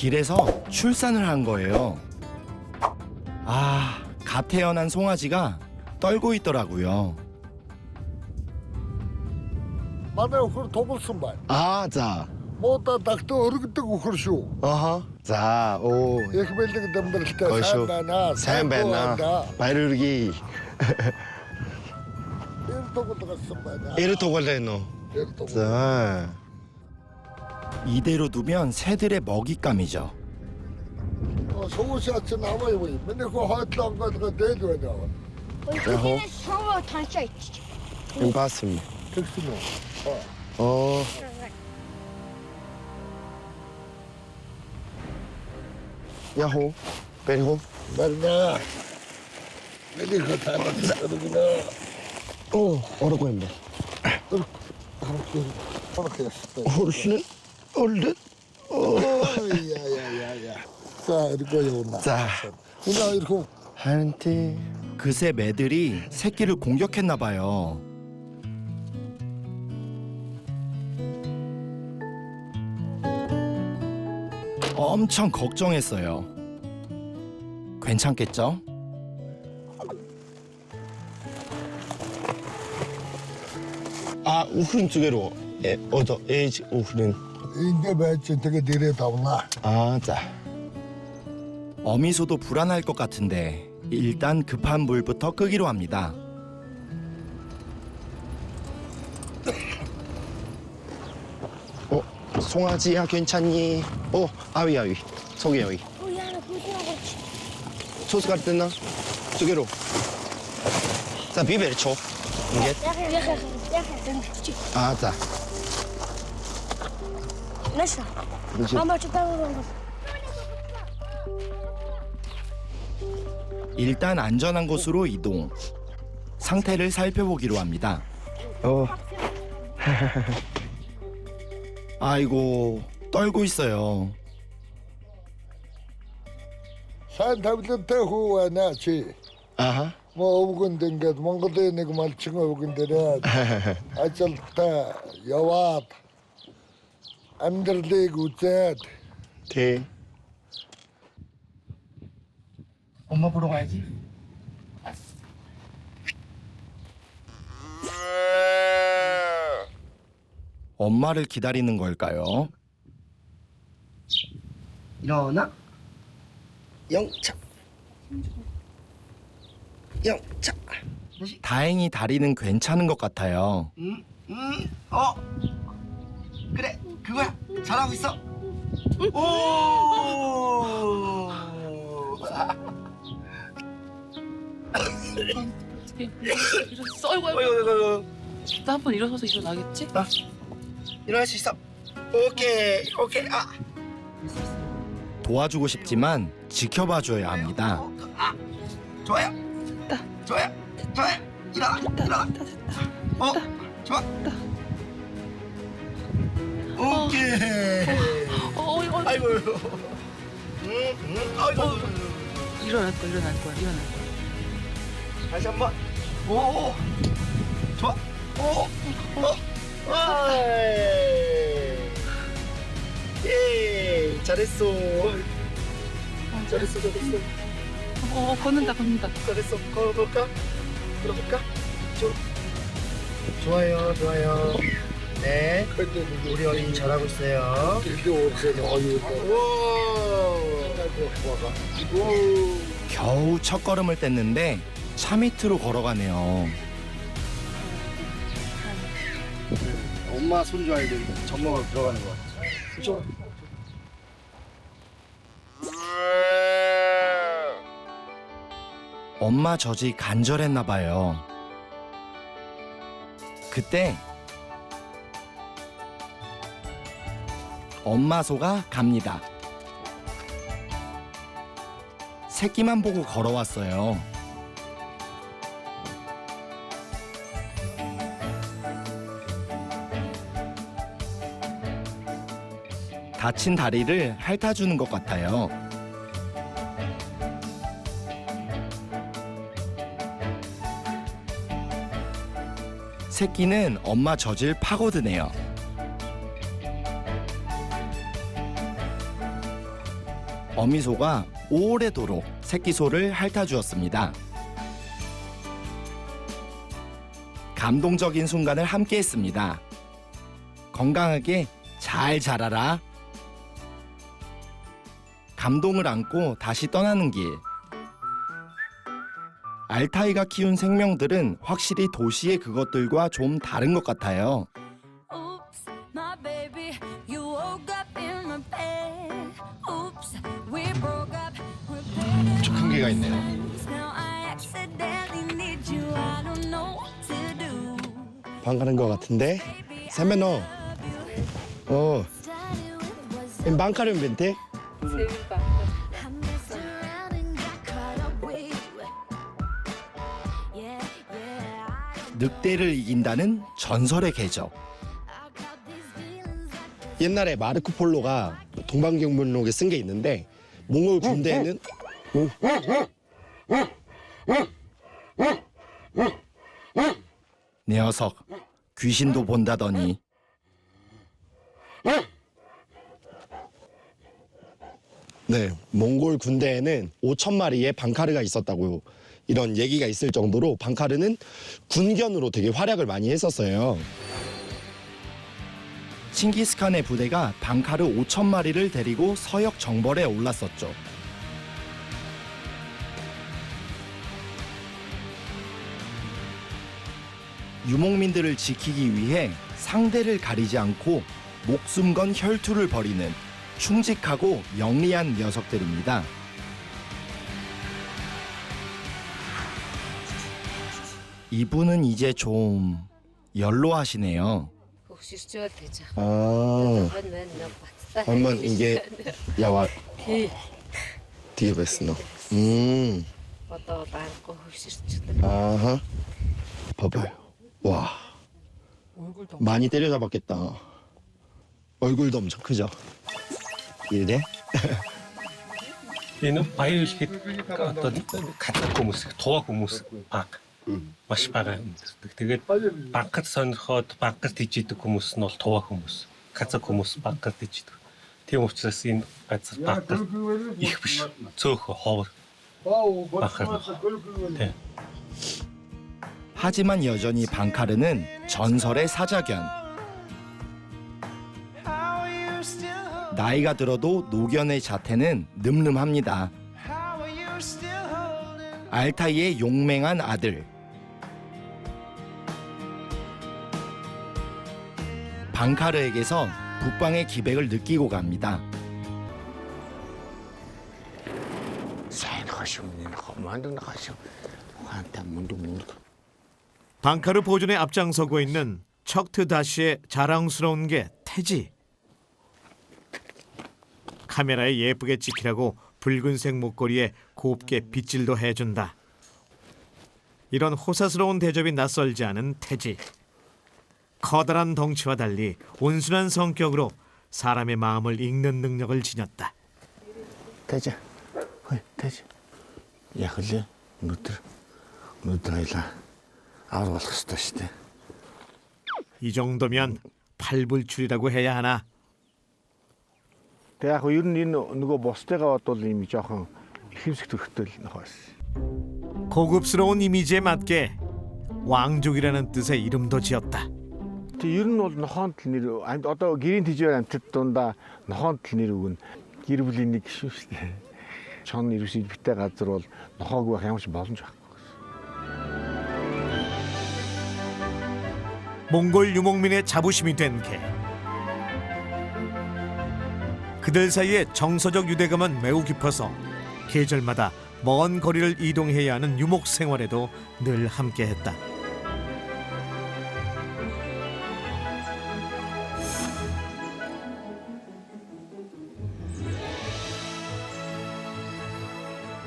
길에서 출산을 한 거예요. 아, 갓 태어난 송아지가 떨고 있더라고요. Манай өхөр тоглосон байна. 아, 자. Муудаа дагтаа өргөдөг өхөр шүү. 어허. 자, 오. Их бэлэг дамбралтай Гоё шүү. сайн байна. сайн байна. 바르르기. Тэр тоглосон байна. 에르 토골레노. Тэр тоглосон. 자. 이대로 두면 새들의 먹잇감이죠. Суушаач намаа юу юм. Миний хөө хойдлоо ангaalгаа дээл байна. 야호. 서로 단체 있지. 응, 봤습니다. Тэгсэн үү? 어. 야호. 베리호. Барна. Миний хөө таамаг. 오, 어렵고 힘들. Орох ястай. 얼른. 얼른. Яа. За, 이거 явна. 자. Өнөө хоёр хүн 한테. 그새 매들이 새끼를 공격했나 봐요. 엄청 걱정했어요. 괜찮겠죠? 아, 우흐린 두 개로. 에이지 우흐린. ингэ байж тэгээд ирээд авнаа. 아, 자. 어미소도 불안할 것 같은데 일단 급한 물부터 끄기로 합니다. 송아지야 괜찮니? 아위. 속이 아위. 우리 하나 부수라고. 소스 갈 때나? 두 개로. 자, 비베리 쳐. 이게. 아, 자. 됐어. 그렇지. 엄마 좀 빼고. 일단 안전한 곳으로 이동. 상태를 살펴보기로 합니다. 아이고, 떨고 있어요. Сайн тавилантай хүү байна чи. 아하. Мо өвгөнд ингээд Монголын нэг малчин өвгөн дээрээ ажилдаа яваад амьдралыг үзээд 대. 엄마 보러 가야지. 엄마를 기다리는 걸까요? 일어나. 영차. 영차. 다행히 다리는 괜찮은 것 같아요. 그래, 그거야. 잘하고 있어. 오! 어떻게 일어섰어? 어이구 어이구, 어이구. 나 한 번 일어서서 일어나겠지? 일어날 수 있어. 오케이. 아. 도와주고 싶지만 지켜봐줘야 합니다. 좋아요. 됐다. 좋아요. 일어나. 됐다. 좋아. 어. 오케이. 어이구. 아이고. 아이고. 일어날 거야. 다시 한 번. 오. 좋아. 예. 잘했어. 걷는다. 잘했어. 걸어볼까? 좋아요. 네. 우리 어린이 잘하고 있어요. 이렇게 오세요. 어유. 겨우 첫 걸음을 뗐는데 차 밑으로 걸어가네요. 엄마 손주 아이들 젖먹으러 들어가는 거 같아. 그쵸? 엄마 젖이 간절했나 봐요. 그때 엄마 소가 갑니다. 새끼만 보고 걸어왔어요. 다친 다리를 핥아주는 것 같아요. 새끼는 엄마 젖을 파고드네요. 어미소가 오래도록 새끼소를 핥아주었습니다. 감동적인 순간을 함께했습니다. 건강하게 잘 자라라. 감동을 안고 다시 떠나는 길. 알타이가 키운 생명들은 확실히 도시의 그것들과 좀 다른 것 같아요. Oops, my baby, you woke up in my bed. Oops, we broke up. 엄청 큰 개가 있네요. Now I accidentally need you. I don't know what to do. 방 가는 것 같은데. 세면어. 인 방카르면 벤테? I messed around and got caught up with you. Yeah, yeah, 늑대를 이긴다는 전설의 궤적. I got these feelings like 옛날에 마르코 폴로가 동방경문록에 쓴 게 있는데 몽골 군대에는 내 녀석, 귀신도 본다더니. 네, 몽골 군대에는 5,000마리의 방카르가 있었다고 이런 얘기가 있을 정도로 방카르는 군견으로 되게 활약을 많이 했었어요. 칭기스칸의 부대가 방카르 5,000마리를 데리고 서역 정벌에 올랐었죠. 유목민들을 지키기 위해 상대를 가리지 않고 목숨 건 혈투를 벌이는 충직하고 영리한 녀석들입니다. 이분은 이제 좀 연로하시네요. 아, 얼마 이게 야와 되게 베스너. 아하. 봐봐요. 와. 많이 때려잡았겠다. 얼굴도 엄청 크죠. 이래? Энэ баяр ихэд одоо гадаад хүмүүс туваа хүмүүс баг маш бага амьддаг. Тэгээд банкад сонирхоод банкад тийждэг хүмүүс нь бол туваа хүмүүс. Казак хүмүүс банкад тийждэг. Тийм учраас энэ газар банкад их биш. Цөөхөн ховор. банкад. Тийм. 하지만 여전히 방카르는 전설의 사자견. 나이가 들어도 노견의 자태는 늠름합니다. 알타이의 용맹한 아들. 방카르에게서 북방의 기백을 느끼고 갑니다. 방카르 보존에 앞장서고 있는 척트 다시의 자랑스러운 게 태지. 카메라에 예쁘게 찍히라고 붉은색 목걸이에 곱게 빗질도 해준다. 이런 호사스러운 대접이 낯설지 않은 태지. 커다란 덩치와 달리 온순한 성격으로 사람의 마음을 읽는 능력을 지녔다. 태지. 허이, 태지. 야글래? 누들 아이라. 아로 알았어, 시대. 이 정도면 팔불출이라고 해야 하나. яг ер нь энэ нөгөө бусдыгаа бодвол ийм жоохон ихэмсэх төрхтэй л нөхөөс. 고급스러운 이미지에 맞게 왕족이라는 뜻의 이름도 지었다. Тэг ер нь бол нохоонд л нэр одоо гэрийн тэжээр амтд дундаа нохоонд л нэр өгнө. Гэр бүлийн нэг гişүү шүү дээ. Чон ерөөсөй битээ газар бол нохоог байх ямар ч боломж байхгүй. 몽골 유목민의 자부심이 된 개. 그들 사이의 정서적 유대감은 매우 깊어서 계절마다 먼 거리를 이동해야 하는 유목 생활에도 늘 함께했다.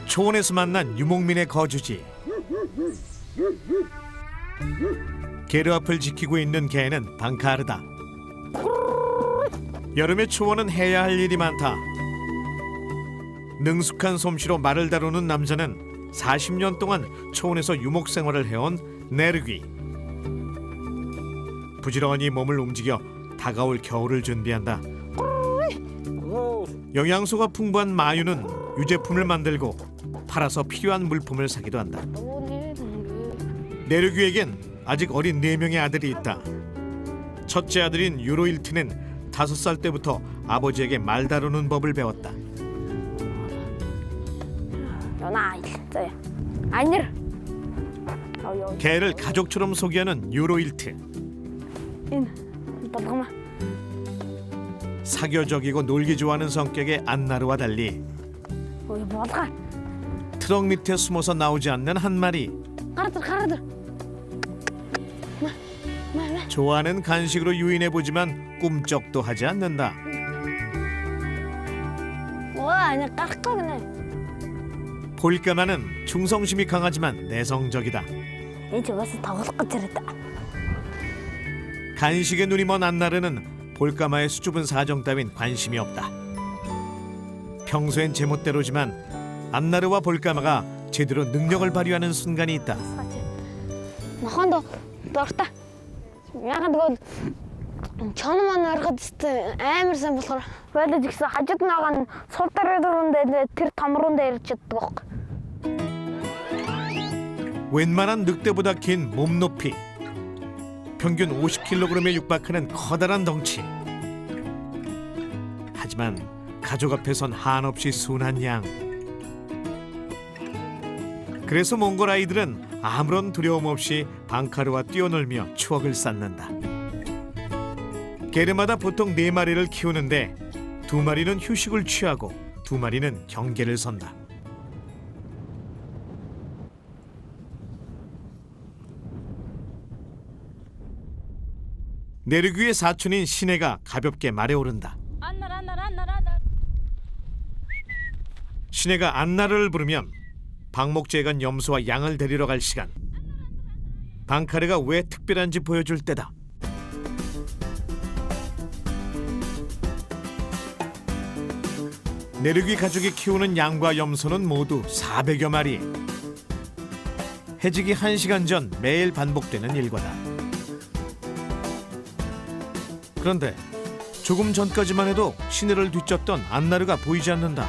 초원에서 만난 유목민의 거주지. 게르 앞을 지키고 있는 개는 방카르다. 여름에 초원은 해야 할 일이 많다. 능숙한 솜씨로 말을 다루는 남자는 40년 동안 초원에서 유목 생활을 해온 네르귀. 부지런히 몸을 움직여 다가올 겨울을 준비한다. 영양소가 풍부한 마유는 유제품을 만들고 팔아서 필요한 물품을 사기도 한다. 내르규에겐 아직 어린 4명의 아들이 있다. 첫째 아들인 유로일트는 5살 때부터 아버지에게 말 다루는 법을 배웠다. 개를 가족처럼 소개하는 유로일트. 사교적이고 놀기 좋아하는 성격의 안나르와 달리 트럭 밑에 숨어서 나오지 않는 한 마리. 좋아하는 간식으로 유인해보지만 꿈쩍도 하지 않는다. 볼까마는 충성심이 강하지만 내성적이다. 간식에 눈이 먼 안나르는 볼까마의 수줍은 사정 따윈 관심이 없다. 평소엔 제멋대로지만 안나르와 볼까마가 제대로 능력을 발휘하는 순간이 있다. Чон маань ороход амар сайн болохоор байлаж гисэн хажууд нагаа нь сул дээр дөрөндөө тэр томрон дээр ирчихдэг. 웬만한 늑대보다 긴 몸 높이, 평균 50kg에 육박하는 커다란 덩치. 하지만 가족 앞에선 한없이 순한 양. 그래서 몽골 아이들은 아무런 두려움 없이 방카르와 뛰어놀며 추억을 쌓는다. 게르마다 보통 4마리를 키우는데 2마리는 휴식을 취하고 2마리는 경계를 선다. 내르규의 사촌인 시네가 가볍게 말에 오른다. 시네가 안나르를 부르면 방목제간 염소와 양을 데리러 갈 시간. 방카르가 왜 특별한지 보여줄 때다. 내르귀 가족이 키우는 양과 염소는 모두 400여 마리. 해지기 1시간 전 매일 반복되는 일과다. 그런데 조금 전까지만 해도 시내를 뒤쫓던 안나르가 보이지 않는다.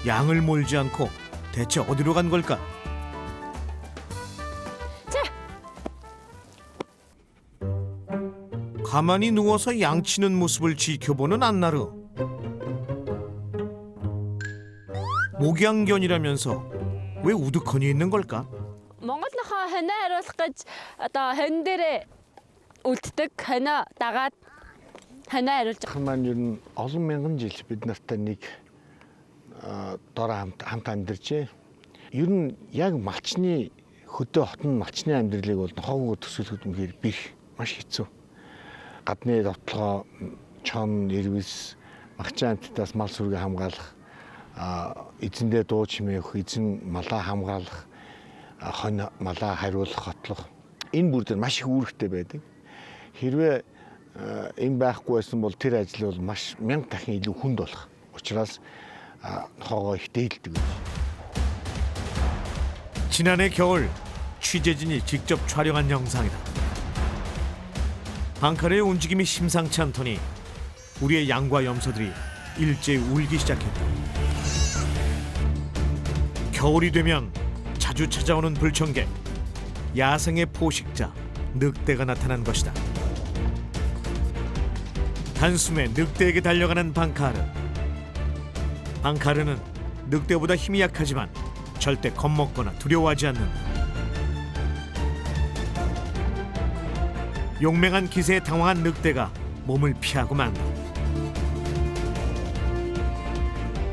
양을 몰지 않고 대체 어디로 간 걸까? 가만히 누워서 양치는 모습을 지켜보는 안나르. 목양견이라면서 왜 우두커니 있는 걸까? Монголынхаа ханаа хариулах гэж одоо хэн дээрээ үлддэг ханаа дагаад ханаа хариулж Хан маань ер нь олон мянган жил бид нартай нэг дороо хамт амьдарчээ. Ер нь яг малчны хөдөө хотын малчны амьдралыг бол нохоогоо төсөөлөхөд үнэхээр бих маш хэцүү. Гадны дотлогоо чон, ирвэс, магчаан амттаас мал сүргээ хамгаалах, эзэндээ дуу чимээх, эзэн малаа хамгаалах, хонь малаа хариулах, хотлох. Энэ бүр дээр маш их үүрэгтэй байдаг. Хэрвээ энэ байхгүй байсан бол тэр ажил бол маш 1000 дахин илүү хүнд болох. Учираас нохоогоо их дээлдэг. 지난해 겨울 취재진이 직접 촬영한 영상이다. 방카르의 움직임이 심상치 않더니 우리의 양과 염소들이 일제히 울기 시작했다. 겨울이 되면 자주 찾아오는 불청객, 야생의 포식자, 늑대가 나타난 것이다. 단숨에 늑대에게 달려가는 방카르. 방카르는 늑대보다 힘이 약하지만 절대 겁먹거나 두려워하지 않는다. 용맹한 기세에 당황한 늑대가 몸을 피하고 만다.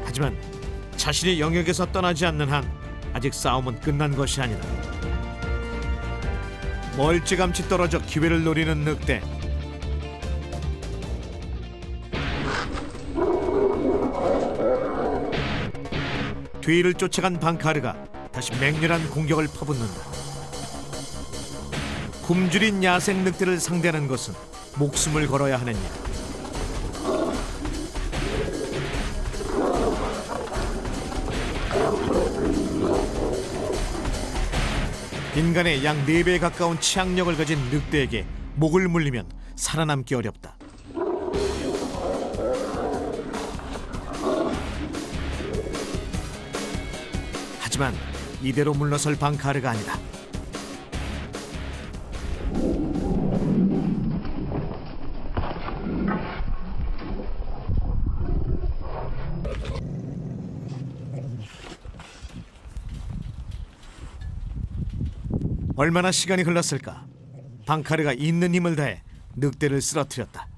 하지만 자신의 영역에서 떠나지 않는 한 아직 싸움은 끝난 것이 아니다. 멀찌감치 떨어져 기회를 노리는 늑대. 뒤를 쫓아간 방카르가 다시 맹렬한 공격을 퍼붓는다. 굶주린 야생 늑대를 상대하는 것은 목숨을 걸어야 하는 일. 인간의 약 4배에 가까운 치악력을 가진 늑대에게 목을 물리면 살아남기 어렵다. 하지만 이대로 물러설 방카르가 아니다. 얼마나 시간이 흘렀을까? 방카르가 있는 힘을 다해 늑대를 쓰러뜨렸다.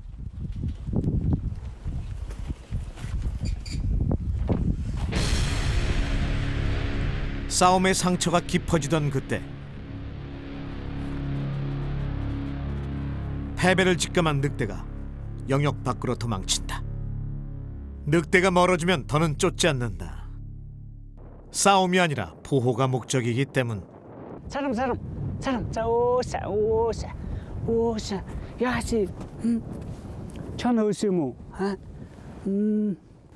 싸움의 상처가 깊어지던 그때 패배를 직감한 늑대가 영역 밖으로 도망친다. 늑대가 멀어지면 더는 쫓지 않는다. 싸움이 아니라 보호가 목적이기 때문. 사람 자 오사 야시 천 오시모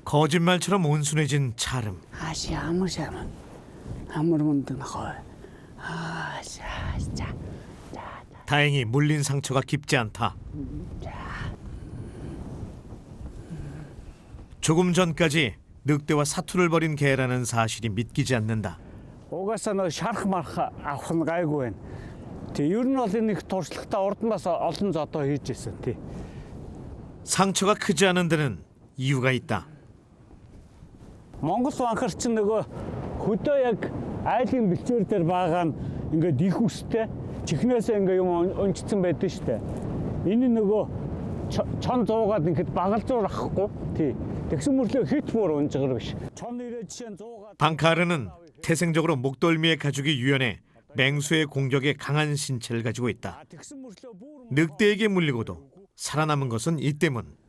거짓말처럼 온순해진 차름. 아시 아무르면 등하고 자 다행히 물린 상처가 깊지 않다. 조금 전까지 늑대와 사투를 벌인 개라는 사실이 믿기지 않는다. угаасаа нөө шарах марах авах нь гайгүй байна. Тэг ер нь бол энэ их туршлагатай урднаас олон зодоо хийж ирсэн тий. 상처가 크지 않은 데는 이유가 있다. Монгол банхар чинь нөгөө хөдөө яг айлын бэлчээр дээр байгаа нь ингээд их үстэй чихнээсээ ингээд юм өнцсөн байдаг шүү дээ. Энэ нөгөө чон зуугаад ингээд багалзуур ахгүй тий. Тэгсэн мөрлөө хит бүр унжгар биш. Чон ирээ жишээ 100гаад 방카르는 태생적으로 목덜미의 가죽이 유연해 맹수의 공격에 강한 신체를 가지고 있다. 늑대에게 물리고도 살아남은 것은 이 때문.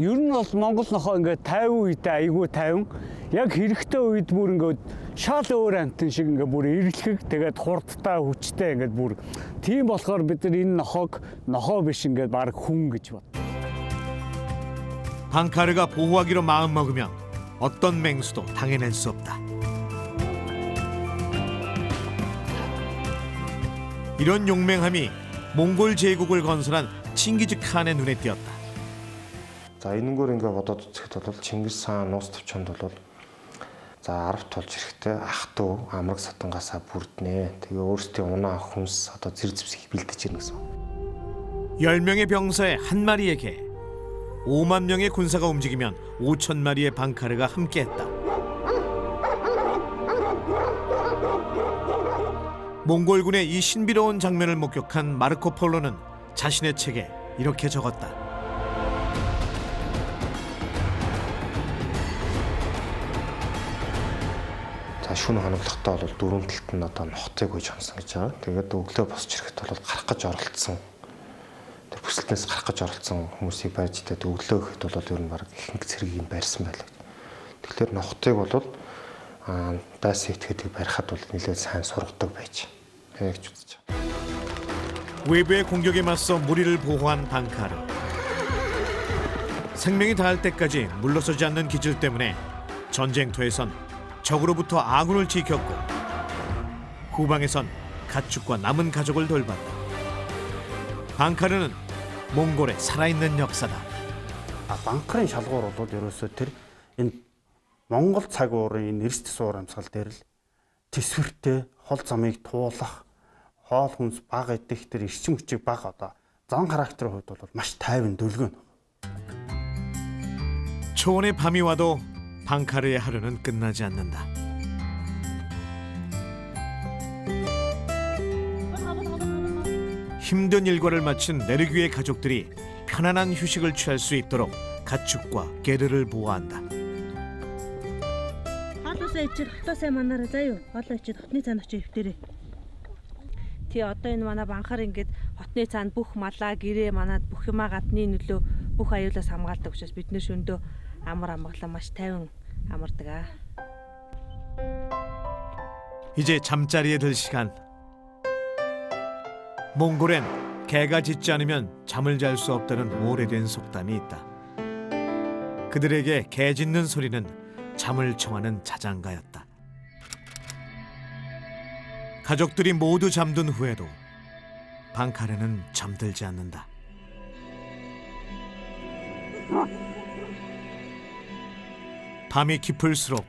ер нь бол Монгол нохоо ингээд 50 үедээ айгүй 50 яг хэрэгтэй үед бүр ингээд шал өөр амтэн шиг ингээд бүр эргэлхэг тэгээд хурдтай хүчтэй ингээд бүр тийм болохоор бид нар энэ нохоо биш ингээд баг хүн гэж бод. 방카르가 보호하기로 마음먹으면 어떤 맹수도 당해낼 수 없다. 이런 용맹함이 몽골 제국을 건설한 칭기즈 칸의 눈에 띄었다. За энэгээр ингээ бодоод үзэхэд бол Чингис хаан нуус төвчөнд бол за 10 тулж ирэхдээ ах トゥ амраг сатангаасаа бүрднэ. Тэгээ өөрсдийн унаа хүнс одоо зэр зэвсгийг бэлдэж ирнэ гэсэн. 10명의 병사에 한 마리의 개, 5만 명의 군사가 움직이면 5천 마리의 방카르가 함께했다. 몽골군의 이 신비로운 장면을 목격한 마르코 폴로는 자신의 책에 이렇게 적었다. За шүүн ханаглахдаа бол дөрөв талд нь одоо нохтыг үйж хонсон гэж байгаа. Тэгээд өглөө босч ирэхэд бол гарах гэж оролцсон. Тэр бүсэлтнээс гарах гэж оролцсон хүмүүсийг барьж идээд өглөө гэхэд бол ер нь баг ихэнх цэргийг барьсан байлаа. Тэгэхээр нохтыг бол байс итгэдэг барихад бол нэлээд сайн сургадаг байж гэж үзэж байна. 외부의 공격에 맞서 무리를 보호한 방카르. 생명이 닿을 때까지 물러서지 않는 기질 때문에 전쟁터에선 적으로부터 아군을 지켰고 후방에선 가축과 남은 가족을 돌봤다. 방카르는 몽골의 살아있는 역사다. 방카르의 шалгуур бол ерөөсөө тэр энэ Монгол цаг уурын энэ эрсд суур амьсгал дээр л төсвөртэй хол замыг туулах, хоол хүнс бага идэх тэр эрчим хүчийг бага одоо зан характерын хувьд бол маш тайван дүлгэн. 초원의 밤이 와도 방카르의 하루는 끝나지 않는다. 힘든 일과를 마친 내르귀의 가족들이 편안한 휴식을 취할 수 있도록 가축과 게르를 보호한다. хотоосаа манаараа заяа хоолоо ичээд хотны цаана очиж өвтөрөө. Тий одоо энэ манай банхаар ингээд хотны цаана бүх малаа гэрээ манад бүх юмаа гадны нөлөө бүх аюулаас хамгаалдаг учраас бид нэр шөндөө амар амгалан маш тайван амардаг аа. 이제 잠자리에 들 시간. 몽골엔 개가 짖지 않으면 잠을 잘 수 없다는 오래된 속담이 있다. 그들에게 개 짖는 소리는 잠을 청하는 자장가였다. 가족들이 모두 잠든 후에도 방카르는 잠들지 않는다. 밤이 깊을수록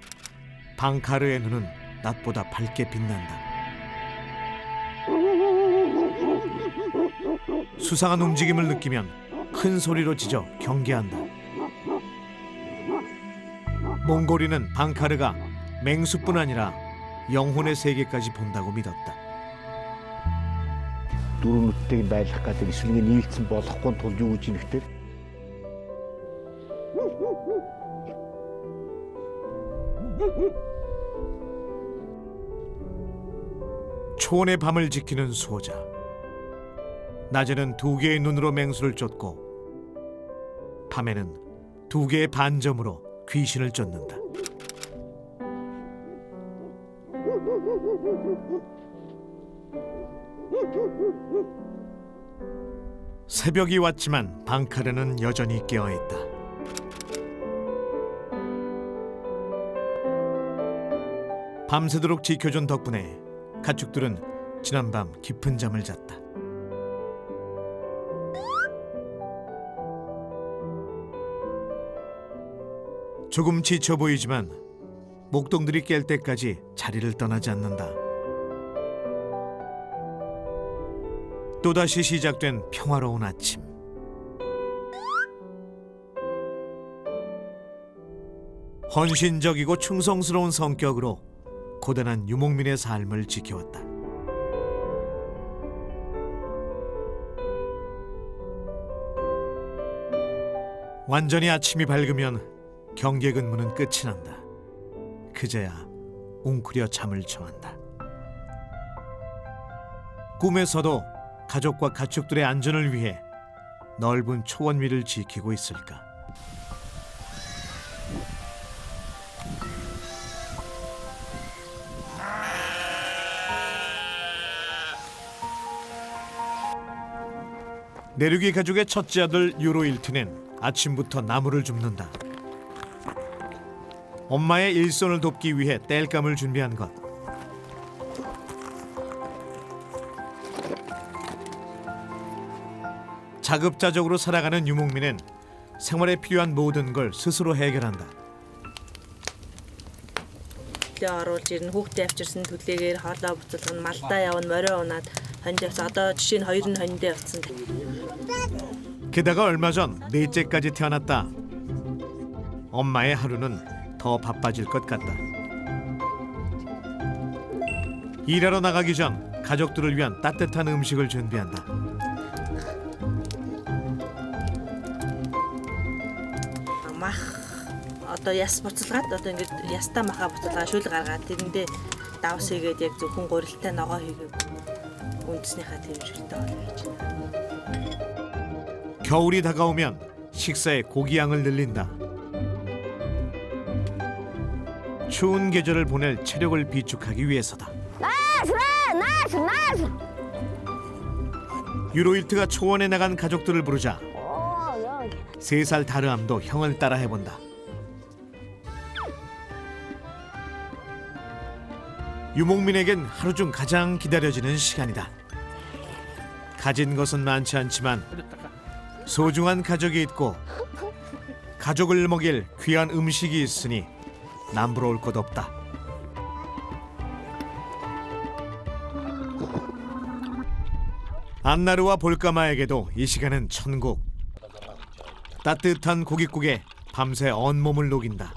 방카르의 눈은 낮보다 밝게 빛난다. 수상한 움직임을 느끼면 큰 소리로 짖어 경계한다. 몽골인은 방카르가 맹수뿐 아니라 영혼의 세계까지 본다고 믿었다. Дөрөв нүдтэйг байлгах гэдэг эсвэл нийлцэн болохгүй тул юу гэж нэгтэй. 초원의 밤을 지키는 수호자. 낮에는 2개의 눈으로 맹수를 쫓고 밤에는 2개의 반점으로 귀신을 쫓는다. 새벽이 왔지만 방카르는 여전히 깨어있다. 밤새도록 지켜준 덕분에 가축들은 지난밤 깊은 잠을 잤다. 조금 지쳐 보이지만 목동들이 깰 때까지 자리를 떠나지 않는다. 또다시 시작된 평화로운 아침. 헌신적이고 충성스러운 성격으로 고단한 유목민의 삶을 지켜왔다. 완전히 아침이 밝으면 경계 근무는 끝이 난다. 그제야 웅크려 잠을 청한다. 꿈에서도 가족과 가축들의 안전을 위해 넓은 초원 위를 지키고 있을까? 내륙이 가족의 첫째 아들 유로일트는 아침부터 나무를 줍는다. 엄마의 일손을 돕기 위해 땔감을 준비한 것. 자급자족으로 살아가는 유목민은 생활에 필요한 모든 걸 스스로 해결한다. оруулж ирнэ хүүхдээ авчирсан төлөөгөр хоолоо буцалгана малдаа явна морио унаад хонд явсан одоо жишээ нь 2 нь хондоо явсан. 게다가 얼마 전 넷째까지 태어났다. 엄마의 하루는 더 바빠질 것 같다. 일하러 나가기 전 가족들을 위한 따뜻한 음식을 준비한다. Мах одоо яс буцалгаад одоо ингээд ястаа махаа буцалгаа шүл гаргаад тэрэндээ давс хийгээд яг зөвхөн гурилтай ногоо хийгээд үндэснийхаа тэмжиртэй болно гэж байна. 겨울이 다가오면 식사에 고기 양을 늘린다. 추운 계절을 보낼 체력을 비축하기 위해서다. 유로일트가 초원에 나간 가족들을 부르자 3살 다르암도 형을 따라 해본다. 유목민에겐 하루 중 가장 기다려지는 시간이다. 가진 것은 많지 않지만 소중한 가족이 있고 가족을 먹일 귀한 음식이 있으니 남부러울 것 없다. 안나르와 볼까마에게도 이 시간은 천국. 따뜻한 고깃국에 밤새 온몸을 녹인다.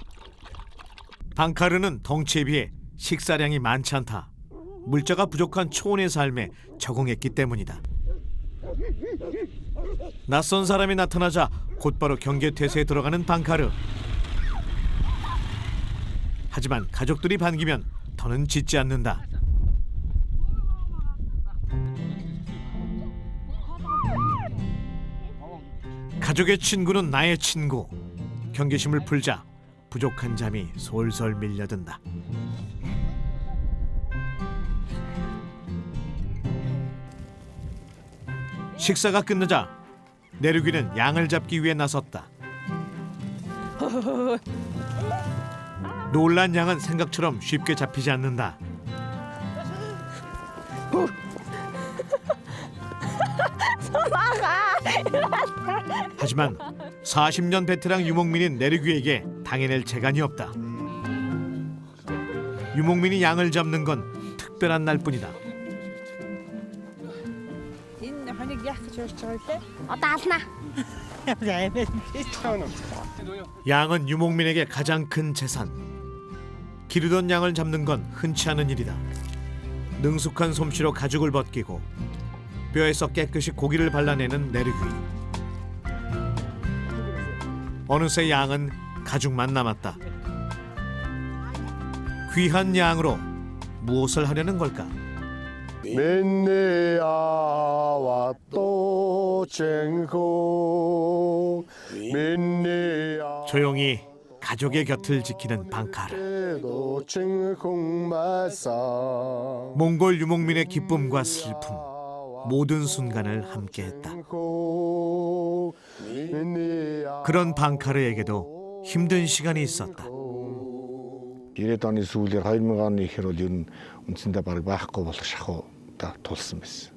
방카르는 덩치에 비해 식사량이 많지 않다. 물자가 부족한 초원의 삶에 적응했기 때문이다. 낯선 사람이 나타나자 곧바로 경계태세에 들어가는 방카르. 하지만 가족들이 반기면 더는 짖지 않는다. 가족의 친구는 나의 친구. 경계심을 풀자 부족한 잠이 솔솔 밀려든다. 식사가 끝나자 내륙이는 양을 잡기 위해 나섰다. 놀란 양은 생각처럼 쉽게 잡히지 않는다. 하지만 40년 베테랑 유목민인 내륙이에게 당해낼 재간이 없다. 유목민이 양을 잡는 건 특별한 날뿐이다. Энэ хоног яах гэж урьж байгаа вэ? Одоо ална. 양은 유목민에게 가장 큰 재산. 기르던 양을 잡는 건 흔치 않은 일이다. 능숙한 솜씨로 가죽을 벗기고 뼈에서 깨끗이 고기를 발라내는 내르귀. 어느새 양은 가죽만 남았다. 귀한 양으로 무엇을 하려는 걸까? 민니야와 또 쟁고 민니야 조용히 가족의 곁을 지키는 방카르. 몽골 유목민의 기쁨과 슬픔, 모든 순간을 함께했다. 그런 방카르에게도 힘든 시간이 있었다. 90-ад оны сүүлээр 2000 оны ихэр бол ер нь үндсэндээ бараг байхгүй болох шахуудаа тулсан байсан.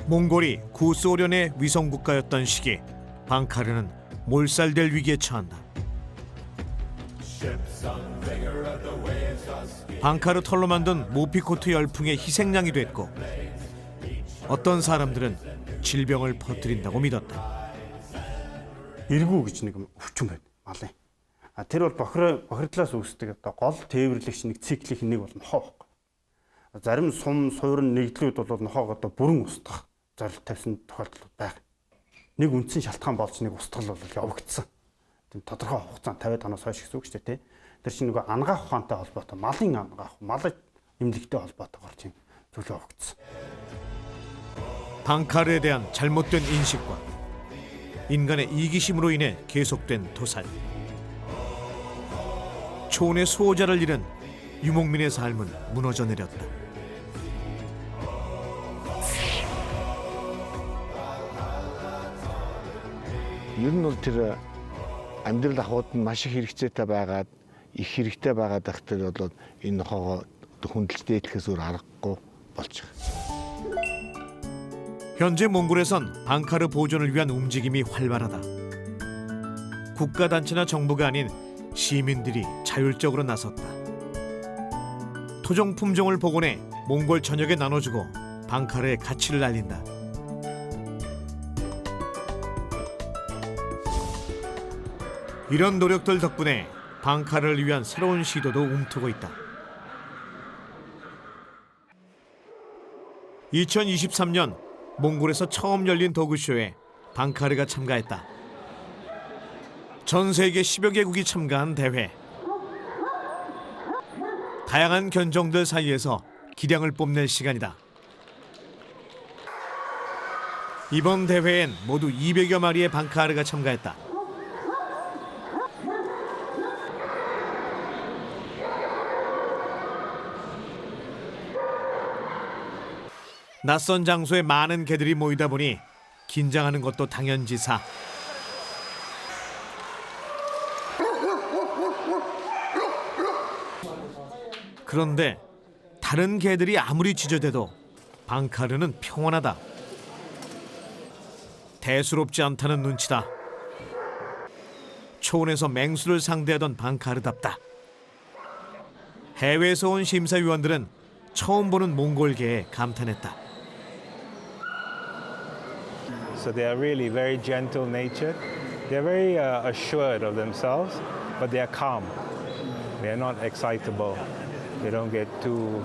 몽골이 구소련의 위성국가였던 시기, 방카르는 몰살될 위기에 처한다. 방카르 털로 만든 모피코트 열풍의 희생양이 됐고, 어떤 사람들은 질병을 퍼뜨린다고 믿었다. Эргүү гэж нэг өвчин байна малын. Тэр бол бохирдлаас үүсдэг одоо гол тээвэрлэгч нэг циклийнх нэг бол нохоо байхгүй. Зарим сум суурин нэгдлүүд бол нохоог одоо бүрэн устгах зорилт тавьсан тохиолдол байна. Нэг үндсэн шалтгаан болж нэг устгал бол явагдсан. Тийм тодорхой хугацаанд 50 оноос хойш гэсэн үг шүү дээ. Тэр чинь нөгөө ангаах ухаантай холбоотой, малын ангаах, малын эмнэлэгтэй холбоотойгоор тийм зүйл явагдсан. 방카르에 대한 잘못된 인식과 인간의 이기심으로 인해 계속된 도살. 초원의 수호자를 잃은 유목민의 삶은 무너져 내렸다. Ер нь бол тэр амьдрал ахуйд нь маш их хэрэгцээтэй байгаад их хэрэгтэй байгаад ахтэр бол энэ нохоогоо хүндэлтэй идэхээс өөр аргагүй болж байгаа. 현재 몽골에선 방카르 보존을 위한 움직임이 활발하다. 국가단체나 정부가 아닌 시민들이 자율적으로 나섰다. 토종 품종을 복원해 몽골 전역에 나눠주고 방카르의 가치를 알린다. 이런 노력들 덕분에 방카르를 위한 새로운 시도도 움트고 있다. 2023년 몽골에서 처음 열린 도구쇼에 방카르가 참가했다. 전 세계 10여 개국이 참가한 대회. 다양한 견종들 사이에서 기량을 뽐낼 시간이다. 이번 대회엔 모두 200여 마리의 방카르가 참가했다. 낯선 장소에 많은 개들이 모이다 보니 긴장하는 것도 당연지사. 그런데 다른 개들이 아무리 짖어대도 방카르는 평온하다. 대수롭지 않다는 눈치다. 초원에서 맹수를 상대하던 방카르답다. 해외에서 온 심사위원들은 처음 보는 몽골개에 감탄했다. So they are really very gentle natured. They are very assured of themselves, but they are calm. They are not excitable. They don't get too.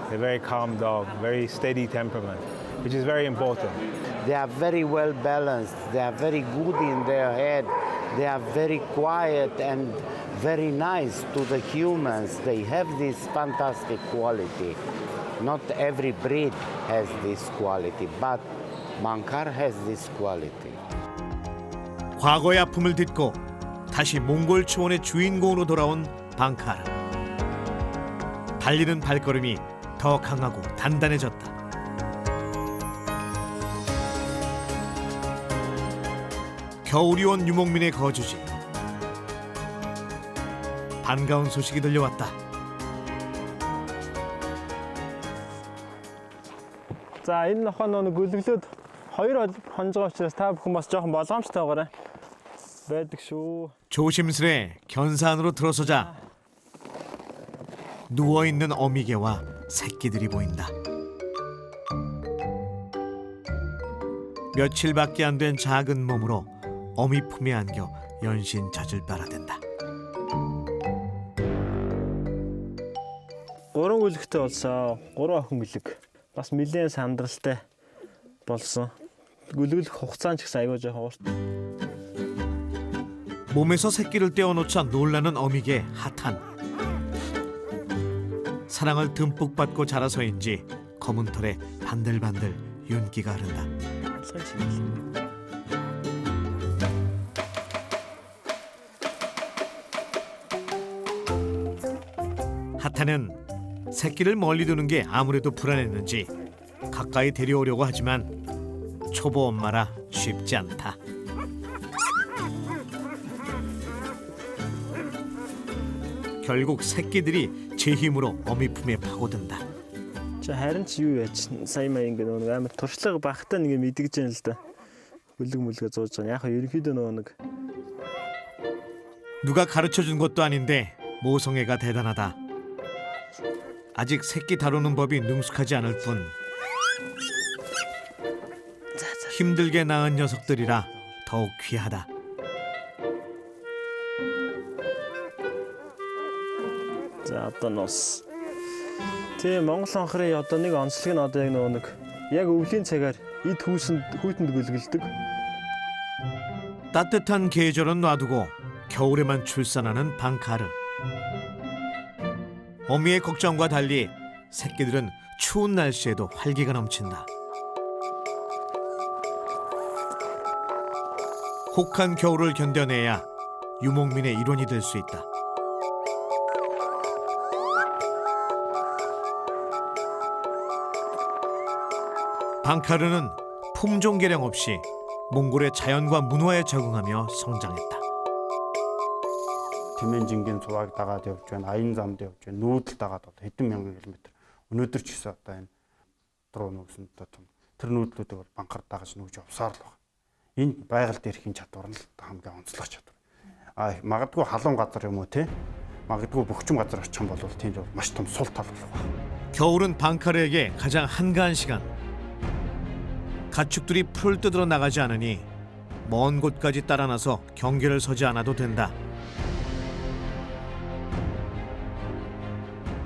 They're very calm dog, very steady temperament, which is very important. They are very well balanced. They are very good in their head. They are very quiet and very nice to the humans. They have this fantastic quality. Not every breed has this quality, but Bankar has this quality. 과거의 아픔을 딛고 다시 몽골 초원의 주인공으로 돌아온 방카르. 달리는 발걸음이 더 강하고 단단해졌다. 겨울이 온 유목민의 거주지. 반가운 소식이 들려왔다. За энэ нохоо нэг гүлгэлүүд 2 хонжоо учраас та бүхэн бас жоохон болгоомжтойгоорой. байдаг шүү. 조심스레 견산으로 들어서자 누워있는 어미개와 새끼들이 보인다. 며칠밖에 안 된 작은 몸으로 어미 품에 안겨 연신젖을 빨아댄다. 3 гүлэгтэй болсон. 3 охин гүлэг. Бас нэлээд сандралтай болсон. гүлгэх хугацаа ч гэсэн аягүй жоохон урт. 몸에서 새끼를 떼어놓자 놀라는 어미개 하탄. 사랑을 듬뿍 받고 자라서인지 검은 털에 반들반들 윤기가 흐른다. 하탄은 새끼를 멀리 두는 게 아무래도 불안했는지 가까이 데려오려고 하지만 초보 엄마라 쉽지 않다. 결국 새끼들이 제 힘으로 어미 품에 파고든다. За харин ч юу яач сая маяг ингэ нэг амар туршлага багтаа нэг мэдгэж яана л да. гүлэг мүлгээ зууж байгаа. Яг ерөнхийдөө нэг 누가 가르쳐준 것도 아닌데 모성애가 대단하다. 아직 새끼 다루는 법이 능숙하지 않을 뿐 힘들게 낳은 녀석들이라 더욱 귀하다. За одоо нус. Тэгээ Монгол анхрын одоо нэг онцлог нь одоо яг өвлийн цагаар эд хүүтэнд гүлгэлдэг. 따뜻한 계절은 놔두고 겨울에만 출산하는 방카르. 어미의 걱정과 달리 새끼들은 추운 날씨에도 활기가 넘친다. 혹한 겨울을 견뎌내야 유목민의 일원이 될 수 있다. 방카르는 품종 개량 없이 몽골의 자연과 문화에 적응하며 성장했다. Тэмэнжингийн цуваг дагаад явж байна, аян замд явж байна, нүүдэл дагаад одоо хэдэн мянган километр. Өнөөдөр ч гэсэн одоо энэ дуруу нүгсэн одоо том тэр нүүдлүүдийг бол банкар дагаж нүгж явсаар л байна. Энэ байгаль дээрхийн чадвар нь хамгийн онцлог чадвар. Магадгүй халуун газар юм уу те? Магадгүй бөхчм газар очих юм бол тийм маш том сул тал болох. 겨울은 방카르에게 가장 한가한 시간. 가축들이 풀을 뜯으러 나가지 않으니 먼 곳까지 따라 나서 경계를 서지 않아도 된다.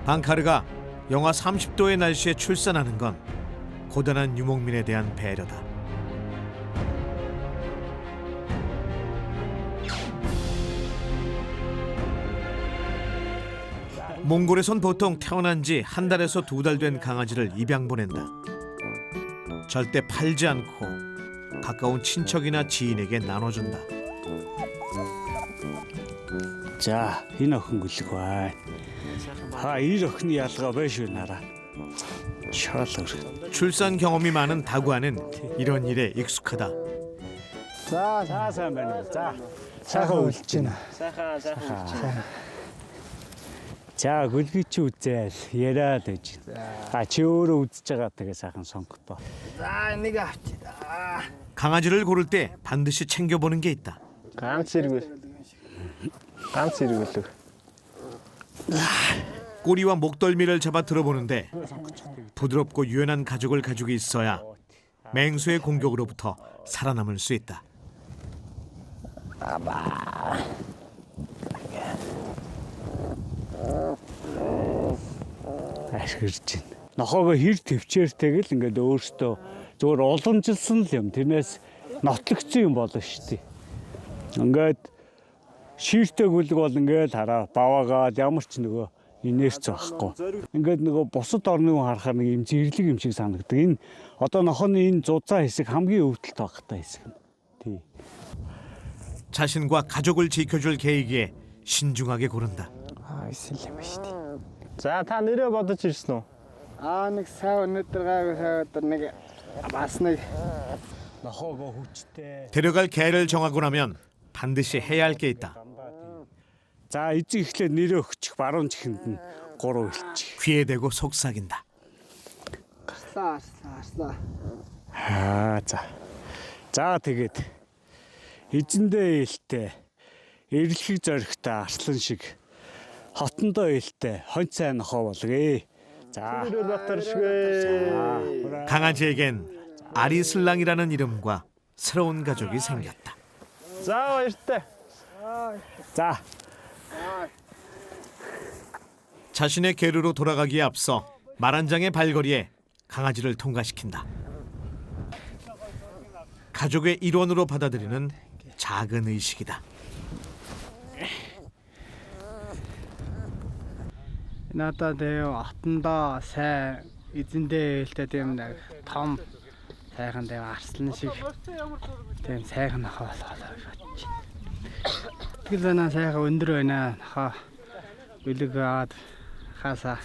방카르가 영하 30도의 날씨에 출산하는 건 고단한 유목민에 대한 배려다. 몽골에선 보통 태어난 지 한 달에서 2달 된 강아지를 입양 보낸다. 절대 팔지 않고 가까운 친척이나 지인에게 나눠준다. За, энэ охин гүлэг бай. 이 охины ялгаа байж үнараа. 출산 경험이 많은 다구아는 이런 일에 익숙하다. За, сайн байна. За, сайхан үлж байна. Сайхан. За, гүлгийг чи үзээл яриад байж. Чи өөрөө үзэж байгаа тэгээ сайхан сонгохдоо. За, энийг авчи. 강아지를 고를 때 반드시 챙겨보는 게 있다. ганц эргүүл. 꼬리와 목덜미를 잡아 들어보는데 부드럽고 유연한 가죽을 가지고 있어야 맹수의 공격으로부터 살아남을 수 있다. Ашиглаж байна. Нохоогоо хэр төвчээртэйгэл ингээд өөртөө зөвөр уламжилсан л юм. Тэрнээс нотлогдсон юм болно шүү дээ. Ингээд шииртэй гүлэг бол ингээд хараа баваагаад ямар ч нөгөө инерц байхгүй. Ингээд нөгөө бусад орны хүн харахаар нэг юм зэрлэг юм шиг санагддаг. Энэ одоо нохооны энэ зузаан хэсэг хамгийн өвдөлт багтай хэсэг. Тий. 자신과 가족을 지켜줄 계획에 신중하게 고른다. Эсэлэм шүү дээ. За, та нэрээ бодож ирсэн үү? Нэг сая өнөдөр гайгүй нэг бас нэг нохоогоо хүчтэй. 데려갈 개를 정하고 나면 반드시 해야 할 게 있다. 자, эцэг эхлээд нэрээ өгчих баруун чихэнд нь 3 хэлчих. 귀에 대고 속삭인다. Арслаа. За. За тэгээд эзэндээ ээлтэй эрлэх зоригтой арслан шиг хотондоо ээлтэй хонь цай нохоо болгоё. 자, 강아지에겐 아리슬랑이라는 이름과 새로운 가족이 생겼다. 자, 이때. 자. 자신의 계루로 돌아가기에 앞서 말 한 장의 발걸이에 강아지를 통과시킨다. 가족의 일원으로 받아들이는 작은 의식이다. Надад отондоо сайн эзэндээ ээлтэй тийм нэг том сайхан тийм арслан шиг тийм сайхан нохоо болоо гэж. Тэгэл наа сайхан өндөр байна нохоо бэлэг аваад хасаа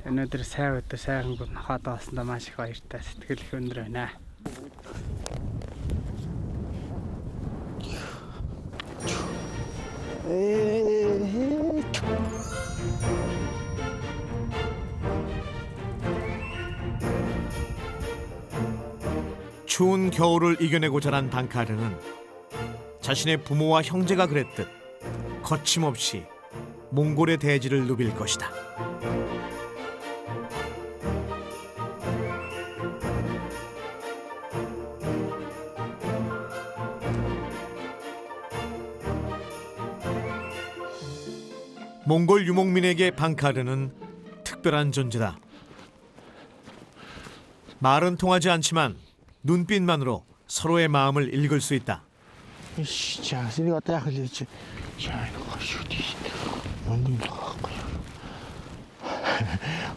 өнөөдөр сайн өдөр сайхан нохоо доосноо маш их баяртай сэтгэл их өндөр байна. 추운 겨울을 이겨내고 자란 방카르는 자신의 부모와 형제가 그랬듯 거침없이 몽골의 대지를 누빌 것이다. 몽골 유목민에게 방카르는 특별한 존재다. 말은 통하지 않지만 눈빛만으로 서로의 마음을 읽을 수 있다. 자, 이거 어떻게 하려지? 자, 이거 쉬우디. 뭔 거야?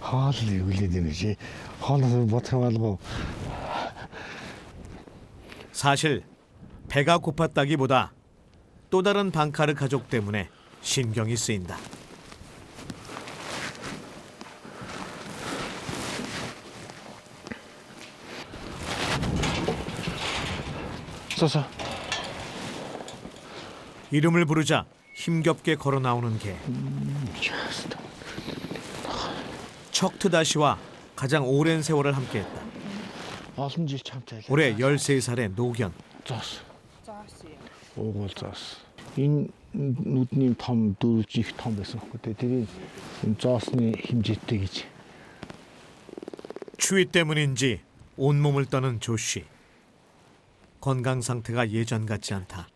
하늘이 울리듯이 하늘을 못 해가지고. 사실 배가 고팠다기보다 또 다른 방카르 가족 때문에 신경이 쓰인다. 써서 이름을 부르자 힘겹게 걸어 나오는 개. 척트다시와 가장 오랜 세월을 함께했다. 올해 13살의 노견. Энэ нүдний том дөрвж их том байсан хөөе. тэрийг зоосны хэмжээтэй гэж. 추위 때문인지 온몸을 떠는 조씨. 건강 상태가 예전 같지 않다.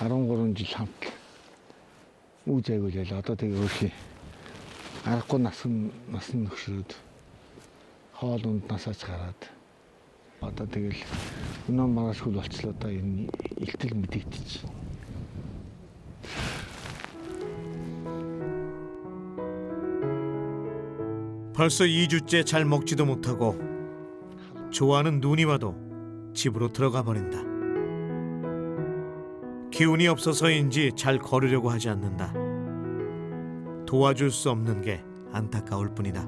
13 жил хамт үүзээгүй л одоо тэгээ өөрхий аргагүй насан нөхшрөөд хоол унднасаач гараад одоо тэгэл өнөө маргааш хөл болчлоо одоо энэ илтгэл мэдэгдэж. 벌써 2주째 잘 먹지도 못하고 좋아하는 눈이 와도 집으로 들어가 버린다. 기운이 없어서인지 잘 걸으려고 하지 않는다. 도와줄 수 없는 게 안타까울 뿐이다.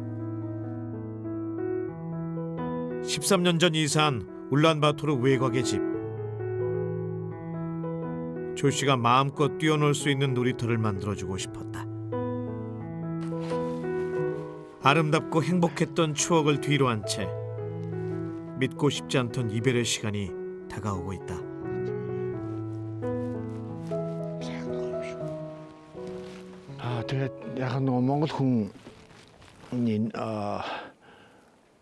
13년 전 이사한 울란바토르 외곽의 집. 조 씨가 마음껏 뛰어놀 수 있는 놀이터를 만들어주고 싶었다. 아름답고 행복했던 추억을 뒤로 한 채 믿고 싶지 않던 이별의 시간이 다가오고 있다. Тэгээд яг нэг Монгол хүн энэ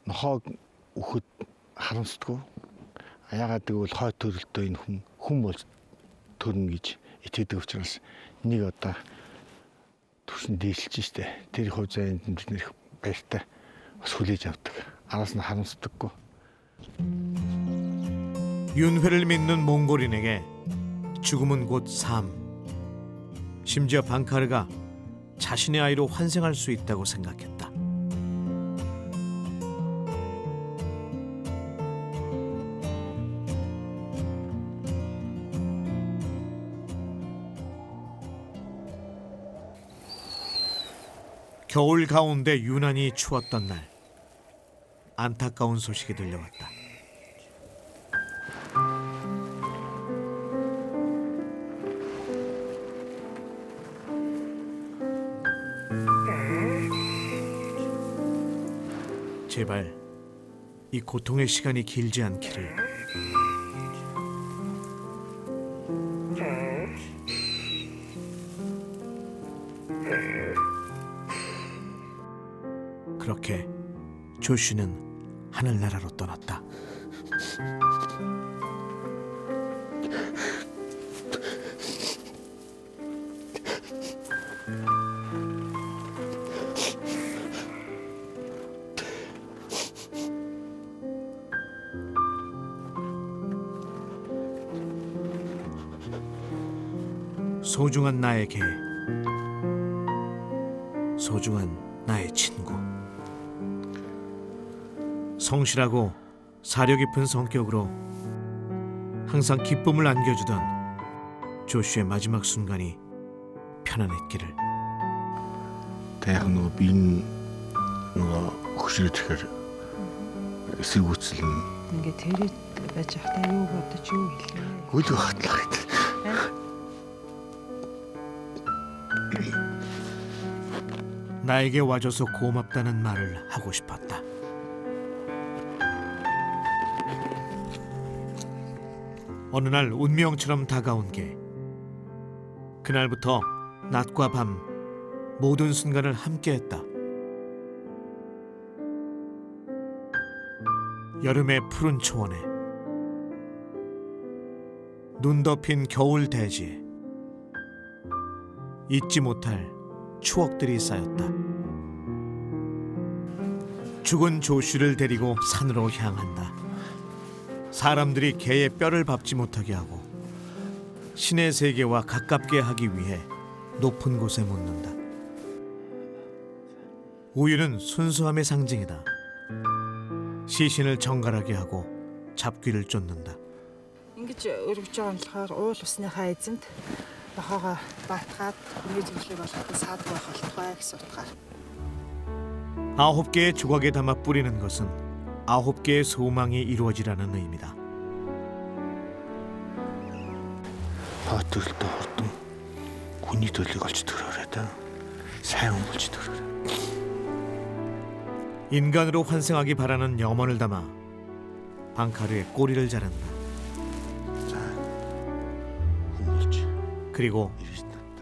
нохоо өгөхөд харамсдаггүй. Яагаад гэвэл хой төрөлтөө энэ хүн бол төрнө гэж итгэдэг учраас нэг одоо төрсөн дээлж штэ. Тэр хувь заяанд бид нэр баяртай бас хүлээж авдаг. Араас нь харамсдаггүй. 윤회를 믿는 몽골인에게 죽음은 곧 삶. 심지어 방카르가 자신의 아이로 환생할 수 있다고 생각했다. 겨울 가운데 유난히 추웠던 날, 안타까운 소식이 들려왔다. 제발 이 고통의 시간이 길지 않기를. 그렇게 조슈는 하늘나라로 떠났다. 소중한 나의 개, 소중한 나의 친구. 성실하고 사려 깊은 성격으로 항상 기쁨을 안겨주던 조슈의 마지막 순간이 편안했기를. 대학 нөгөө би нөгөө хөшрөөдөхөр эсэргүүцэл нь Ингээд тэрэд байж байхдаа юу бодож юу хэлээ? гүйлүү хатлах гэдэг. 나에게 와줘서 고맙다는 말을 하고 싶었다. 어느 날 운명처럼 다가온 게 그날부터 낮과 밤 모든 순간을 함께했다. 여름의 푸른 초원에 눈 덮인 겨울 대지에 잊지 못할 추억들이 쌓였다. 죽은 조슈를 데리고 산으로 향한다. 사람들이 개의 뼈를 밟지 못하게 하고 신의 세계와 가깝게 하기 위해 높은 곳에 묻는다. 우유는 순수함의 상징이다. 시신을 정갈하게 하고 잡귀를 쫓는다. Ингэж өргөж байгаа нь болохоор уул усныхаа эзэнт нохоогоо батгаад хүний зүйлийг болоход саадаг байх болтугай гэсэн утгаар. 9개의 조각에 담아 뿌리는 것은 9개의 소망이 이루어지라는 의미다. Хатөлтө хурдан хүний төлөг олж төрөөрэй та. сайн хүн болж төрөөрэй. 인간으로 환생하기 바라는 염원을 담아 방카르의 꼬리를 자른다. 그리고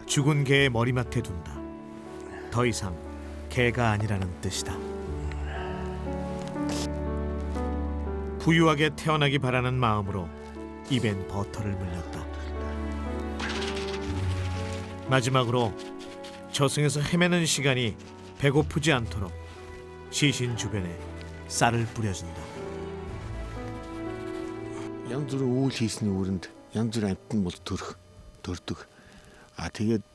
죽은 개의 머리맡에 둔다. 더 이상 개가 아니라는 뜻이다. 부유하게 태어나기 바라는 마음으로 입엔 버터를 물렸다. 마지막으로 저승에서 헤매는 시간이 배고프지 않도록 시신 주변에 쌀을 뿌려준다. Янз бүрийн үйл хийсний үүрэнд янз бүрийн амтан бол төрдөг. Тэгээд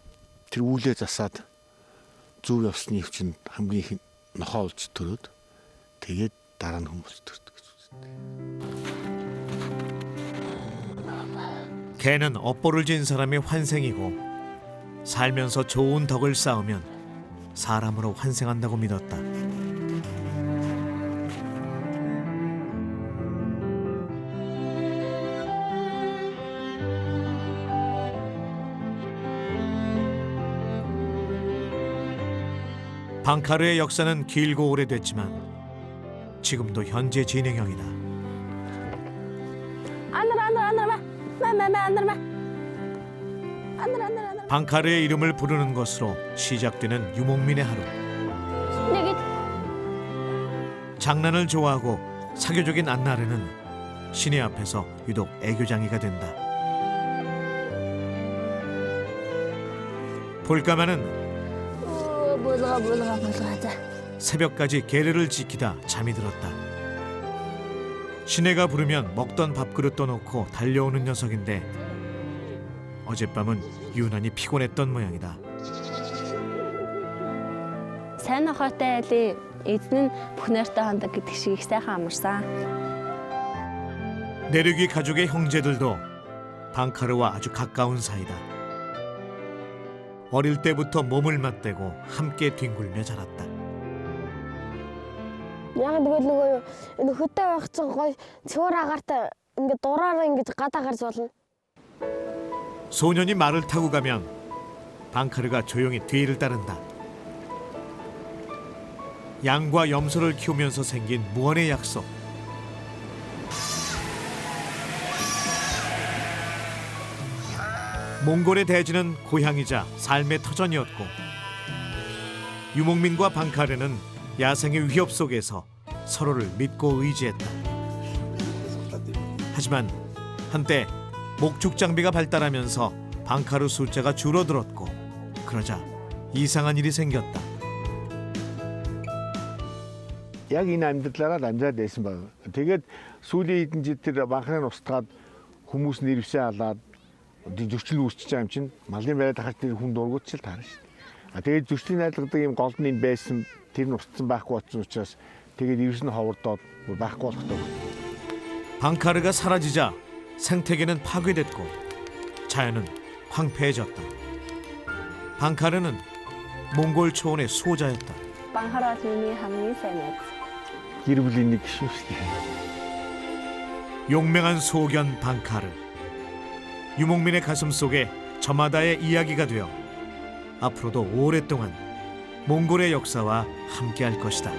тэр үүлээ засаад зөв явсны өвчнөд хамгийн их нохоо олж төрөөд тэгээд дараа нь хүн болж төрдөг гэж үздэг. 개는 업보를 진 사람의 환생이고 살면서 좋은 덕을 쌓으면 사람으로 환생한다고 믿었다. 방카르의 역사는 길고 오래됐지만 지금도 현재 진행형이다. 방카르의 이름을 부르는 것으로 시작되는 유목민의 하루. 장난을 좋아하고 사교적인 안나르는 시내 앞에서 유독 애교장이가 된다. 볼까마는 새벽까지 계례를 지키다 잠이 들었다. 시내가 부르면 먹던 밥그릇 떠놓고 달려오는 녀석인데 어젯밤은 유난히 피곤했던 모양이다. Сайн нохойтой айлын эзэн нь бүх найртай хандаг гэдэг шиг их сайхан амарсан. 내륙이 가족의 형제들도 방카르와 아주 가까운 사이다. 어릴 때부터 몸을 맞대고 함께 뒹굴며 자랐다. Яг тэгвэл нөгөө нөхөдтэй байх чинь гоё цөөр агаартай ингээд дураараа ингээд гадаа гарч болно. 소년이 말을 타고 가면 방카르가 조용히 뒤를 따른다. 양과 염소를 키우면서 생긴 무언의 약속. 몽골의 대지는 고향이자 삶의 터전이었고 유목민과 방카르는 야생의 위협 속에서 서로를 믿고 의지했다. 하지만 한때 목축 장비가 발달하면서 방카루 숫자가 줄어들었고 그러자 이상한 일이 생겼다. Яг энэ амьдралаараа амжаад байсан баг. Тэгээд сүүлийн хэдэн жил тэр банхрын устгаад хүмүүс нэрвсээ алаад зөрчил үүсчихэж байгаа юм чинь малын байраад хахад тэр хүн дургуут ч л таарна шүү дээ. Тэгээд зөрчлийн найдлагдаг юм гол нь байсан тэр нь устсан байхгүй болсон учраас тэгээд ирс нь ховордоод байхгүй болгохдоо. 방카르가 사라지자 생태계는 파괴됐고 자연은 황폐해졌다. 방카르는 몽골 초원의 수호자였다. Банхара түүний хамгийн сайн найз. гэр бүлийн нэг гишүүн шүү дээ. 용맹한 소견 방카르. 유목민의 가슴 속에 저마다의 이야기가 되어 앞으로도 오랫동안 몽골의 역사와 함께할 것이다.